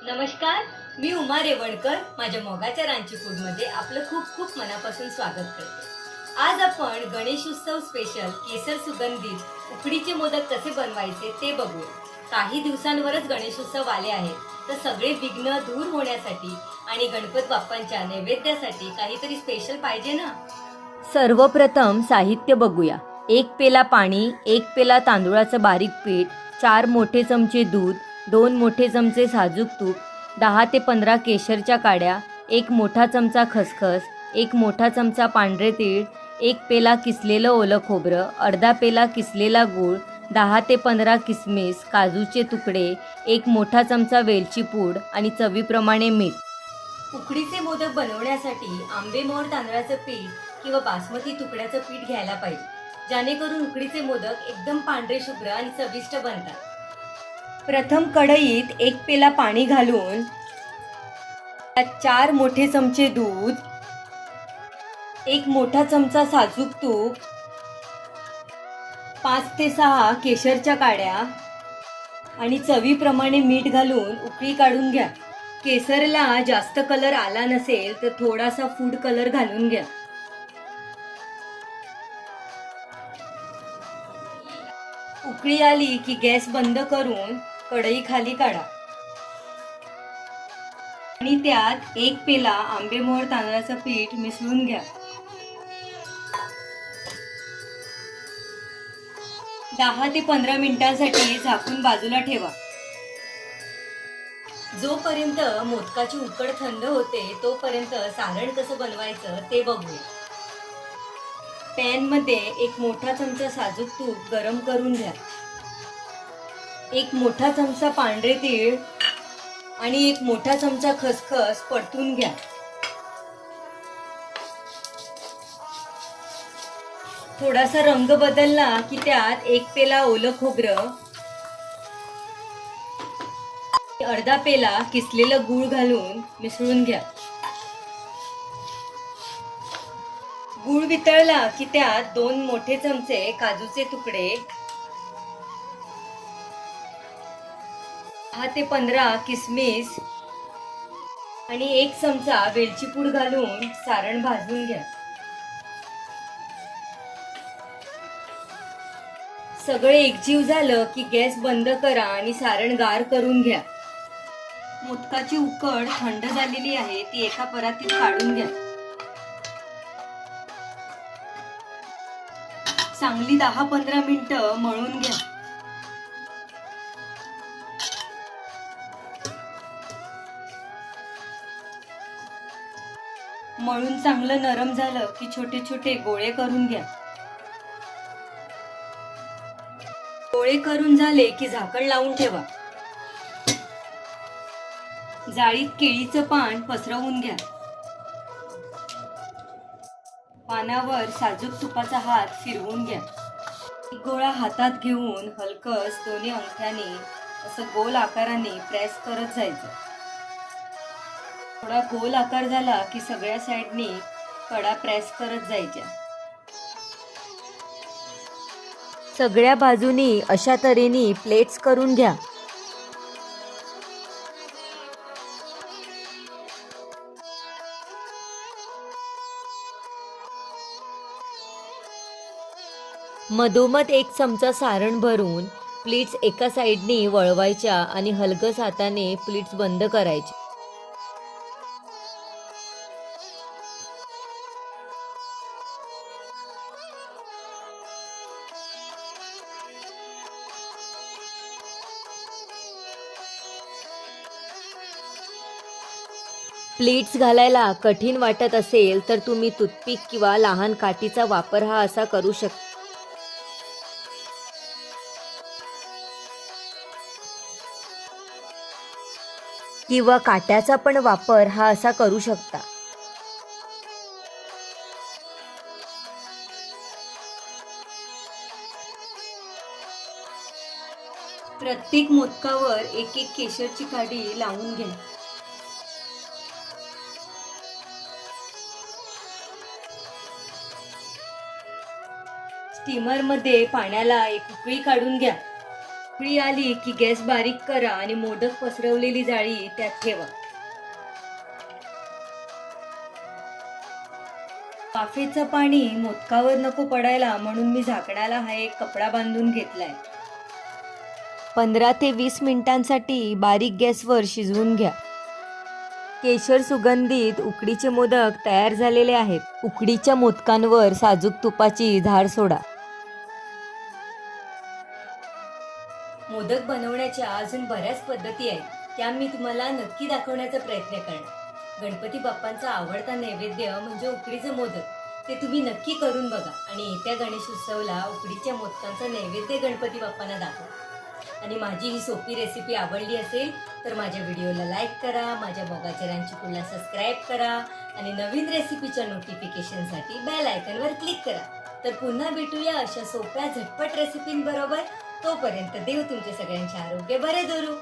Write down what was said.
नमस्कार, मी उमा रेवणकर. माझ्या मोगाच्या रांची फूडमध्ये आपलं खूप खूप मनापासून स्वागत करते. आज आपण गणेश उत्सव स्पेशल केसर सुगंधित उकडीचे मोदक कसे बनवायचे ते बघूया. काही दिवसांवरच गणेश उत्सव आले आहेत, तर सगळे विघ्न दूर होण्यासाठी आणि गणपत बाप्पांच्या नैवेद्यासाठी काहीतरी स्पेशल पाहिजे ना. सर्वप्रथम साहित्य बघूया. 1 पेला पाणी, 1 पेला तांदूळाचं बारीक पीठ, 4 मोठे चमचे दूध, 2 मोठे चमचे साजूक तूप, 10 ते 15 केशरच्या काड्या, 1 मोठा चमचा खसखस, 1 मोठा चमचा पांढरे तीळ, 1 पेला किसलेलं ओलं खोबरं, अर्धा पेला किसलेला गूळ, 10 ते 15 किसमिस, काजूचे तुकडे, 1 मोठा चमचा वेलची पूड आणि चवीप्रमाणे मीठ. उकडीचे मोदक बनवण्यासाठी आंबेमोहर तांदळाचं पीठ किंवा बासमती तुकड्याचं पीठ घ्यायला पाहिजे, जेणेकरून उकडीचे मोदक एकदम पांढरे शुभ्र आणि चविष्ट बनतात. प्रथम कढईत 1 पेला पाणी घालून त्यात 4 मोठे चमचे दूध, 1 मोठा चमचा साजूक तूप, 5 ते 6 केशरच्या काड्या आणि चवीप्रमाणे मीठ घालून उकळी काढून घ्या. केसरला जास्त कलर आला नसेल तर थोडासा फूड कलर घालून घ्या. उकळी आली की गॅस बंद करून कढई खाली काढा आणि त्यात 1 पेला आंबेमोहर तांदळाचं पीठ मिसळून घ्या. 10 ते 15 मिनिटांसाठी झाकून बाजूला ठेवा. जोपर्यंत मोदकाची उकड थंड होते तोपर्यंत सारण कसं बनवायचं ते बघूया. पॅन मध्ये 1 मोठा चमचा साजूक तूप गरम करून घ्या. 1 मोठा चमचा पांढरे तीळ आणि 1 मोठा चमचा खसखस परतून घ्या. थोडासा रंग बदलला की त्यात 1 पेला ओलं खोबरं, अर्धा पेला किसलेलं गूळ घालून मिसळून घ्या. गूळ वितळला की त्यात 2 मोठे चमचे काजूचे तुकडे, 10 ते 15 किसमिस आणि 1 चमचा वेलची पूड घालून सारण भाजून घ्या. सगळे एकजीव झालं की गॅस बंद करा आणि सारण गार करून घ्या. मोदकाची उकड थंड झालेली आहे, ती एका परातीत काढून घ्या. चांगली 10-15 मिनिटं मळून घ्या. मळून चांगलं नरम झालं की छोटे छोटे गोळे करून घ्या. गोळे करून झाले की झाकण लावून ठेवा. जाळीत केळीचं पान पसरवून घ्या. पानावर साजूक तुपाचा हात फिरवून घ्या. एक गोळा हातात घेऊन हलकस दोन्ही अंगठ्याने असं गोल आकाराने प्रेस करत जायचं. थोडा गोल आकार झाला की सगळ्या साईडनी कडा प्रेस करत जायच्या. सगळ्या बाजूनी अशा तऱ्हेने प्लेट्स करून घ्या. मधोमध 1 चमचा सारण भरून प्लीट्स एका साईडनी वळवायच्या आणि हलगस हाताने प्लीट्स बंद करायचे. प्लीट्स घालायला कठीण वाटत असेल तर तुम्ही टूथपिक किंवा लहान काठीचा वापर हा असा करू शकता. किंवा काट्याचा पण वापर हा असा करू शकता. प्रत्येक मोदकावर 1-1 केशरची काडी लावून घ्या. स्टीमर मध्ये पाण्याला 1 उकळी काढून घ्या. उकळी आली की गॅस बारीक करा आणि मोदक पसरवलेली जाळी त्यात ठेवा. वाफेचं पाणी मोदकावर नको पडायला म्हणून मी झाकणाला हा एक कपडा बांधून घेतलाय. 15 ते 20 मिनिटांसाठी बारीक गॅसवर शिजवून घ्या. केशर सुगंधित उकडीचे मोदक तयार झालेले आहेत. उकडीच्या मोदकांवर साजूक तुपाची धार सोडा. मोदक बनवण्याच्या अजून बऱ्याच पद्धती आहेत, त्या मी तुम्हाला नक्की दाखवण्याचा प्रयत्न करणार. गणपती बाप्पांचा आवडता नैवेद्य म्हणजे उकडीचे मोदक. ते तुम्ही नक्की करून बघा आणि येत्या गणेश उत्सवला उकडीच्या मोदकांचा नैवेद्य गणपती बाप्पांना दाखवा. आणि माझी ही सोपी रेसिपी आवडली असेल तर माझ्या व्हिडिओला लाईक करा, माझ्या मोगाच्या रांचीकुडला सबस्क्राईब करा आणि नवीन रेसिपीच्या नोटिफिकेशनसाठी बेल आयकॉनवर क्लिक करा. तर पुन्हा भेटूया अशा सोप्या झटपट रेसिपींबरोबर. तोपर्यंत देव तुमचे सगळ्यांचे आरोग्य बरे धरू.